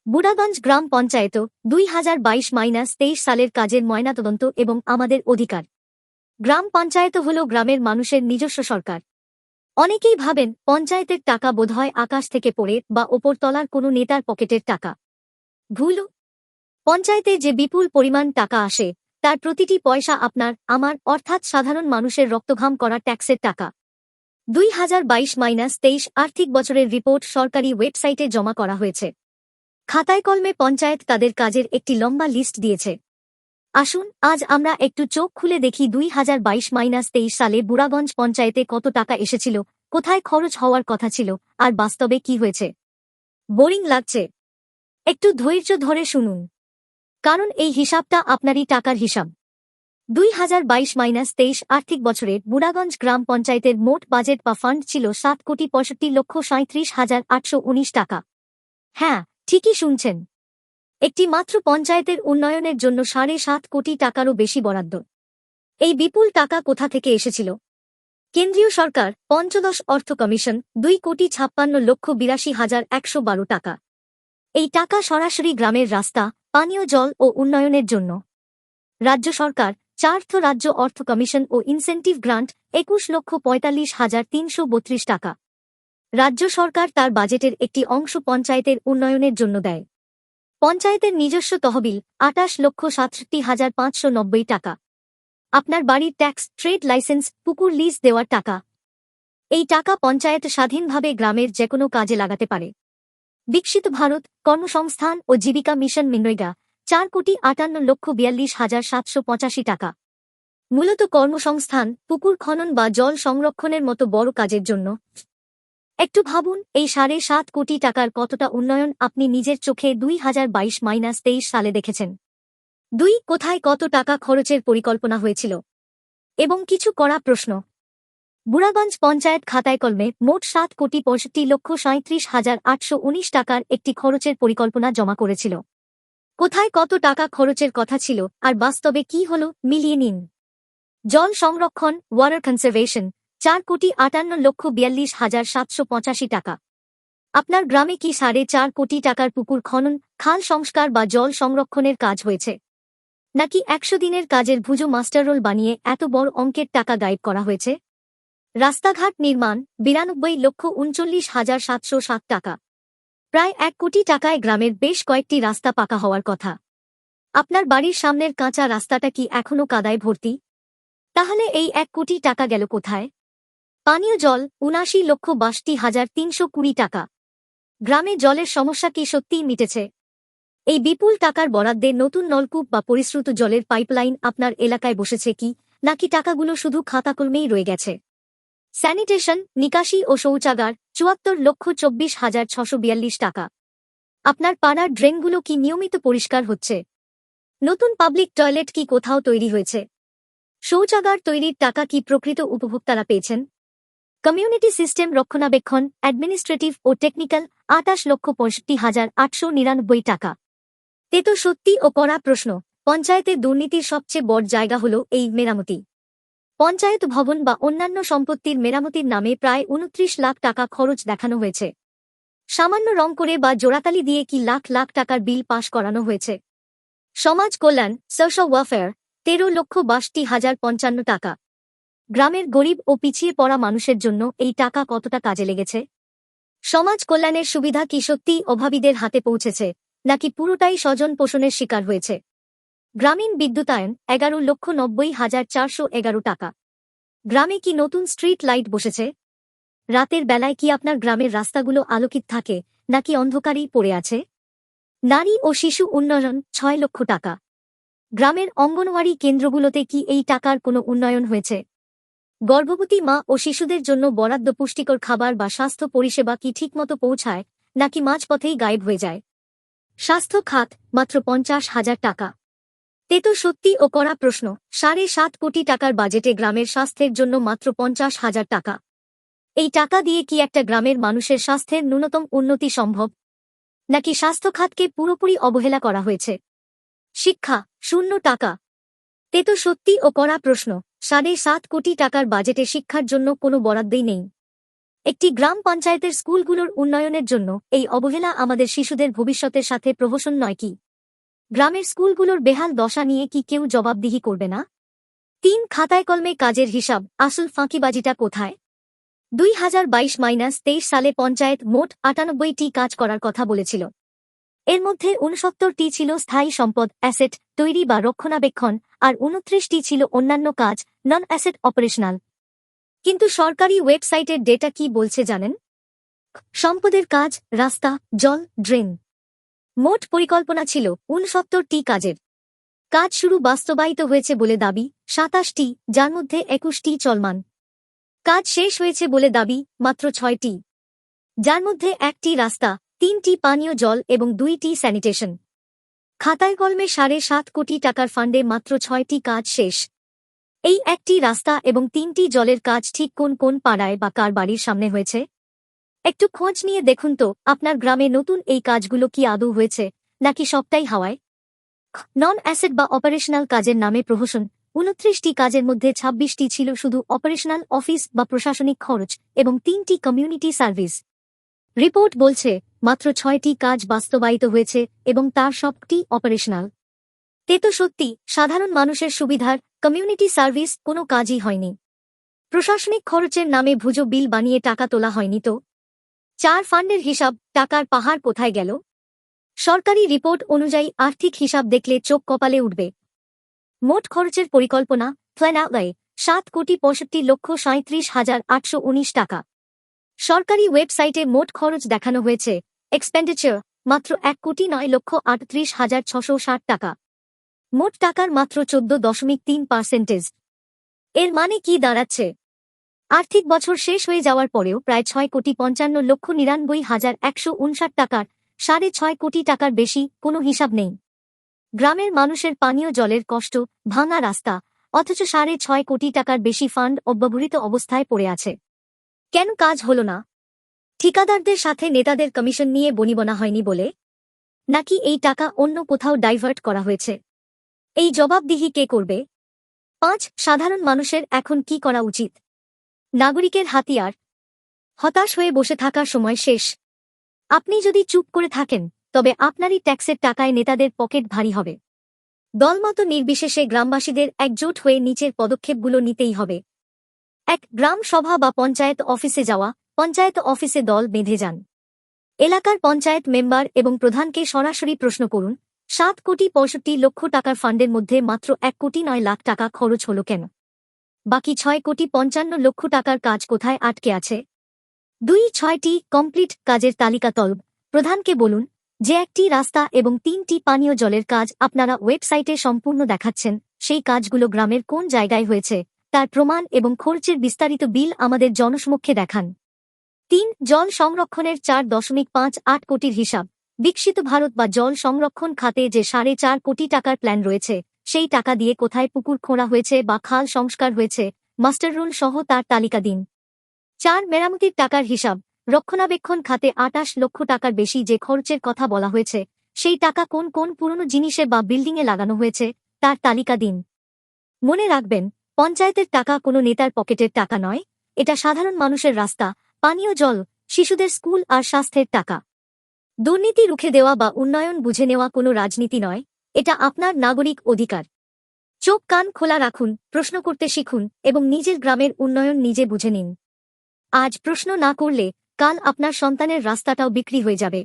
বুড়াগঞ্জ গ্রাম পঞ্চায়েত 2022-23 সালের কাজের ময়নাতদন্ত এবং আমাদের অধিকার। গ্রাম পঞ্চায়েত হল গ্রামের মানুষের নিজস্ব সরকার। অনেকেই ভাবেন পঞ্চায়েতের টাকা বোধহয় আকাশ থেকে পড়ে বা ওপরতলার কোনো নেতার পকেটের টাকা। ভুল। পঞ্চায়েতে যে বিপুল পরিমাণ টাকা আসে তার প্রতিটি পয়সা আপনার আমার অর্থাৎ সাধারণ মানুষের রক্তঘাম করা ট্যাক্সের টাকা। 2022-23 আর্থিক বছরের রিপোর্ট সরকারি ওয়েবসাইটে জমা করা হয়েছে। খাতায় কলমে পঞ্চায়েত তাদের কাজের একটি লম্বা লিস্ট দিয়েছে। আসুন আজ আমরা একটু চোখ খুলে দেখি 2022-23 সালে বুড়াগঞ্জ পঞ্চায়েতে কত টাকা এসেছিল, কোথায় খরচ হওয়ার কথা ছিল, আর বাস্তবে কি হয়েছে। বোরিং লাগছে? একটু ধৈর্য ধরে শুনুন, কারণ এই হিসাবটা আপনারই টাকার হিসাব। 2022-23 আর্থিক বছরে বুড়াগঞ্জ গ্রাম পঞ্চায়েতের মোট বাজেট বা ফান্ড ছিল 7,65,37,819 টাকা। হ্যাঁ, ঠিকই শুনছেন, একটি মাত্র পঞ্চায়েতের উন্নয়নের জন্য 7.5 কোটি টাকারও বেশি বরাদ্দ। এই বিপুল টাকা কোথা থেকে এসেছিল? কেন্দ্রীয় সরকার পঞ্চদশ অর্থ কমিশন 2,56,82,112 টাকা। এই টাকা সরাসরি গ্রামের রাস্তা, পানীয় জল ও উন্নয়নের জন্য। রাজ্য সরকার চার্থ রাজ্য অর্থ কমিশন ও ইনসেন্টিভ গ্রান্ট 21,45,332 টাকা। রাজ্য সরকার তার বাজেটের একটি অংশ পঞ্চায়েতের উন্নয়নের জন্য দেয়। পঞ্চায়েতের নিজস্ব তহবিল 28,67,590 টাকা। আপনার বাড়ির ট্যাক্স, ট্রেড লাইসেন্স, পুকুর লিজ দেওয়ার টাকা। এই টাকা পঞ্চায়েত স্বাধীনভাবে গ্রামের যেকোনো কাজে লাগাতে পারে। বিকশিত ভারত কর্মসংস্থান ও জীবিকা মিশন মনরেগা 4,58,42,785 টাকা। মূলত কর্মসংস্থান, পুকুর খনন বা জল সংরক্ষণের মতো বড় কাজের জন্য। একটু ভাবুন, এই 7.5 কোটি টাকার কতটা উন্নয়ন আপনি নিজের চোখে 2022-23 সালে দেখেছেন। কোথায় কত টাকা খরচের পরিকল্পনা হয়েছিল? এবং কিছু কড়া প্রশ্ন। বুড়াগঞ্জ পঞ্চায়েত খাতায় কলমে মোট 7,65,37,819 টাকার একটি খরচের পরিকল্পনা জমা করেছিল। কোথায় কত টাকা খরচের কথা ছিল আর বাস্তবে কি হল, মিলিয়ে নিন। জল সংরক্ষণ, ওয়াটার কনজারভেশন 4,58,42,785 টাকা। আপনার গ্রামে কি 4.5 কোটি টাকার পুকুর খনন, খাল সংস্কার বা জল সংরক্ষণের কাজ হয়েছে? নাকি 100 দিনের কাজের ভুজো মাস্টাররোল বানিয়ে এত বড় অঙ্কের টাকা গায়েব করা হয়েছে? রাস্তাঘাট নির্মাণ 92,39,707 টাকা। প্রায় 1 কোটি টাকায় গ্রামের বেশ কয়েকটি রাস্তা পাকা হওয়ার কথা। আপনার বাড়ির সামনের কাঁচা রাস্তাটা কি এখনও কাদায় ভর্তি? তাহলে এই 1 কোটি টাকা গেল কোথায়? পানীয় জল 79,62,320 টাকা। গ্রামে জলের সমস্যা কি সত্যিই মিটেছে? এই বিপুল টাকার বরাদ্দে নতুন নলকূপ বা পরিশ্রুত জলের পাইপলাইন আপনার এলাকায় বসেছে কি, নাকি টাকাগুলো শুধু খাতাকলমেই রয়ে গেছে? স্যানিটেশন, নিকাশি ও শৌচাগার 74,24,642 টাকা। আপনার পাড়ার ড্রেনগুলো কি নিয়মিত পরিষ্কার হচ্ছে? নতুন পাবলিক টয়লেট কি কোথাও তৈরি হয়েছে? শৌচাগার তৈরির টাকা কি প্রকৃত উপভোক্তারা পেয়েছেন? কমিউনিটি সিস্টেম রক্ষণাবেক্ষণ, অ্যাডমিনিস্ট্রেটিভ ও টেকনিক্যাল 28,65,899 টাকা। তো সত্যি ও কড়া প্রশ্ন, পঞ্চায়েতের দুর্নীতির সবচেয়ে বড় জায়গা হল এই মেরামতি। পঞ্চায়েত ভবন বা অন্যান্য সম্পত্তির মেরামতির নামে প্রায় 29 লাখ টাকা খরচ দেখানো হয়েছে। সামান্য রং করে বা জোড়াতালি দিয়ে কি লাখ লাখ টাকার বিল পাশ করানো হয়েছে। সমাজ কল্যাণ, সোশ্যাল ওয়েলফেয়ার 13,62,055 টাকা। গ্রামের গরিব ও পিছিয়ে পড়া মানুষের জন্য এই টাকা কতটা কাজে লেগেছে? সমাজ কল্যাণের সুবিধা কি সত্যিই অভাবীদের হাতে পৌঁছেছে, নাকি পুরোটাই স্বজন পোষণের শিকার হয়েছে? গ্রামীণ বিদ্যুতায়ন 11,90,411 টাকা। গ্রামে কি নতুন স্ট্রিট লাইট বসেছে? রাতের বেলায় কি আপনার গ্রামের রাস্তাগুলো আলোকিত থাকে, নাকি অন্ধকারেই পড়ে আছে? নারী ও শিশু উন্নয়ন 6 লক্ষ টাকা। গ্রামের অঙ্গনওয়াড়ি কেন্দ্রগুলোতে কি এই টাকার কোনো উন্নয়ন হয়েছে? গর্ভবতী মা ও শিশুদের জন্য বরাদ্দ পুষ্টিকর খাবার বা স্বাস্থ্য পরিষেবা কি ঠিকমতো পৌঁছায়, নাকি মাঝপথেই গায়েব হয়ে যায়? স্বাস্থ্য খাত মাত্র 50,000 টাকা। তো সত্যি ও কড়া প্রশ্ন, 7.5 কোটি টাকার বাজেটে গ্রামের স্বাস্থ্যের জন্য মাত্র 50,000 টাকা। এই টাকা দিয়ে কি একটা গ্রামের মানুষের স্বাস্থ্যের ন্যূনতম উন্নতি সম্ভব, নাকি স্বাস্থ্য খাতকে পুরোপুরি অবহেলা করা হয়েছে? শিক্ষা 0 টাকা। তো সত্যি ও কড়া প্রশ্ন, 7.5 কোটি টাকার বাজেটে শিক্ষার জন্য কোনো বরাদ্দই নেই। একটি গ্রাম পঞ্চায়েতের স্কুলগুলোর উন্নয়নের জন্য এই অবহেলা আমাদের শিশুদের ভবিষ্যতের সাথে প্রহসন নয় কি? গ্রামের স্কুলগুলোর বেহাল দশা নিয়ে কি কেউ জবাবদিহি করবে না? ৩ খাতায় কলমে কাজের হিসাব, আসল ফাঁকিবাজিটা কোথায়? ২০২২-২৩ সালে পঞ্চায়েত মোট ৯৮টি কাজ করার কথা বলেছিল। এর মধ্যে ৬৯টি ছিল স্থায়ী সম্পদ অ্যাসেট তৈরি বা রক্ষণাবেক্ষণ, আর ২৯টি ছিল অন্যান্য কাজ নন অ্যাসেট অপারেশনাল। কিন্তু সরকারি ওয়েবসাইটের ডেটা কি বলছে জানেন? সম্পদের কাজ রাস্তা, জল, ড্রেন। মোট পরিকল্পনা ছিল ৬৯টি কাজের। কাজ শুরু বাস্তবায়িত হয়েছে বলে দাবি ২৭টি, যার মধ্যে ২১টি চলমান। কাজ শেষ হয়েছে বলে দাবি মাত্র ৬টি, যার মধ্যে ১টি রাস্তা, ৩টি পানীয় জল এবং ২টি স্যানিটেশন। খাতায় কলমে ৭.৫ কোটি টাকার ফান্ডে মাত্র ৬টি কাজ শেষ। এই ১টি রাস্তা এবং ৩টি জলের কাজ ঠিক কোন কোন পাড়ায় বা কার বাড়ির সামনে হয়েছে? একটু খোঁজ নিয়ে দেখুন তো আপনার গ্রামে নতুন এই কাজগুলো কি আদৌ হয়েছে, নাকি সবটাই হাওয়ায়? নন অ্যাসেট বা অপারেশনাল কাজের নামে প্রহসন। ২৯টি কাজের মধ্যে ২৬টি ছিল শুধু অপারেশনাল অফিস বা প্রশাসনিক খরচ এবং ৩টি কমিউনিটি সার্ভিস। রিপোর্ট বলছে মাত্র ৬টি কাজ বাস্তবায়িত হয়েছে এবং তার সবটি অপারেশনাল। তে তো সত্যি সাধারণ মানুষের সুবিধার কমিউনিটি সার্ভিস কোনো কাজই হয়নি। প্রশাসনিক খরচের নামে ভুজো বিল বানিয়ে টাকা তোলা হয়নি তো? ৪ ফান্ডের হিসাব, টাকার পাহাড় কোথায় গেল? সরকারি রিপোর্ট অনুযায়ী আর্থিক হিসাব দেখলে চোখ কপালে উঠবে। মোট খরচের পরিকল্পনা প্ল্যান আউটলায় ৭,৬৫,৩৭,৮১৯ টাকা। সরকারি ওয়েবসাইটে মোট খরচ দেখানো হয়েছে এক্সপেন্ডিচার মাত্র ১,৩৮,৬৬০ টাকা। মোট টাকার মাত্র ১৪.৩%। এর মানে কি দাঁড়াচ্ছে? আর্থিক বছর শেষ হয়ে যাওয়ার পরেও প্রায় ৬,৫৫,৯৯,১৫৯ টাকার ৬.৫ কোটি টাকার বেশি কোনো হিসাব নেই। গ্রামের মানুষের পানীয় জলের কষ্ট, ভাঙা রাস্তা, অথচ ৬.৫ কোটি টাকার বেশি ফান্ড অব্যবহৃত অবস্থায় পড়ে আছে। কেন কাজ হল না? ঠিকাদারদের সাথে নেতাদের কমিশন নিয়ে বনিবনা হয়নি বলে? নাকি এই টাকা অন্য কোথাও ডাইভার্ট করা হয়েছে? এই জবাবদিহি কে করবে? ৫ সাধারণ মানুষের এখন কি করা উচিত? নাগরিকের হাতিয়ার। হতাশ হয়ে বসে থাকার সময় শেষ। আপনি যদি চুপ করে থাকেন তবে আপনারই ট্যাক্সের টাকায় নেতাদের পকেট ভারী হবে। দলমত নির্বিশেষে গ্রামবাসীদের একজোট হয়ে নিচের পদক্ষেপগুলো নিতেই হবে। ১ গ্রাম সভা বা পঞ্চায়েত অফিসে যাওয়া। পঞ্চায়েত অফিসে দল বেঁধে যান। এলাকার পঞ্চায়েত মেম্বার এবং প্রধানকে সরাসরি প্রশ্ন করুন ৭,৬৫,০০,০০০ টাকার ফান্ডের মধ্যে মাত্র ১,৯,০০,০০০ টাকা খরচ হল কেন? বাকি ৬,৫৫,০০,০০০ টাকার কাজ কোথায় আটকে আছে? ২ ৬টি কমপ্লিট কাজের তালিকা তলব। প্রধানকে বলুন যে একটি রাস্তা এবং ৩টি পানীয় জলের কাজ আপনারা ওয়েবসাইটে সম্পূর্ণ দেখাচ্ছেন, সেই কাজগুলো গ্রামের কোন জায়গায় হয়েছে তার প্রমাণ এবং খরচের বিস্তারিত বিল আমাদের জনসমক্ষে দেখান। ৩ জল সংরক্ষণের ৪.৫৮ কোটির হিসাব। বিকশিত ভারত বা জল সংরক্ষণ খাতে যে ৪.৫ কোটি টাকার প্ল্যান রয়েছে, সেই টাকা দিয়ে কোথায় পুকুর খোঁড়া হয়েছে বা খাল সংস্কার হয়েছে, মাস্টার রুল সহ তার তালিকা দিন। ৪ মেরামতির টাকার হিসাব। রক্ষণাবেক্ষণ খাতে ২৮ লক্ষ টাকার বেশি যে খরচের কথা বলা হয়েছে, সেই টাকা কোন কোন পুরনো জিনিসে বা বিল্ডিংয়ে লাগানো হয়েছে তার তালিকা দিন। মনে রাখবেন, পঞ্চায়েতের টাকা কোনো নেতার পকেটের টাকা নয়, এটা সাধারণ মানুষের রাস্তা, পানীয় জল, শিশুদের স্কুল আর স্বাস্থ্যের টাকা। দুর্নীতি রুখে দেওয়া বা উন্নয়ন বুঝে নেওয়া কোনো রাজনীতি নয়, এটা আপনার নাগরিক অধিকার। চোখ কান খোলা রাখুন, প্রশ্ন করতে শিখুন এবং নিজের গ্রামের উন্নয়ন নিজে বুঝে নিন। আজ প্রশ্ন না করলে কাল আপনার সন্তানের রাস্তাটাও বিক্রি হয়ে যাবে।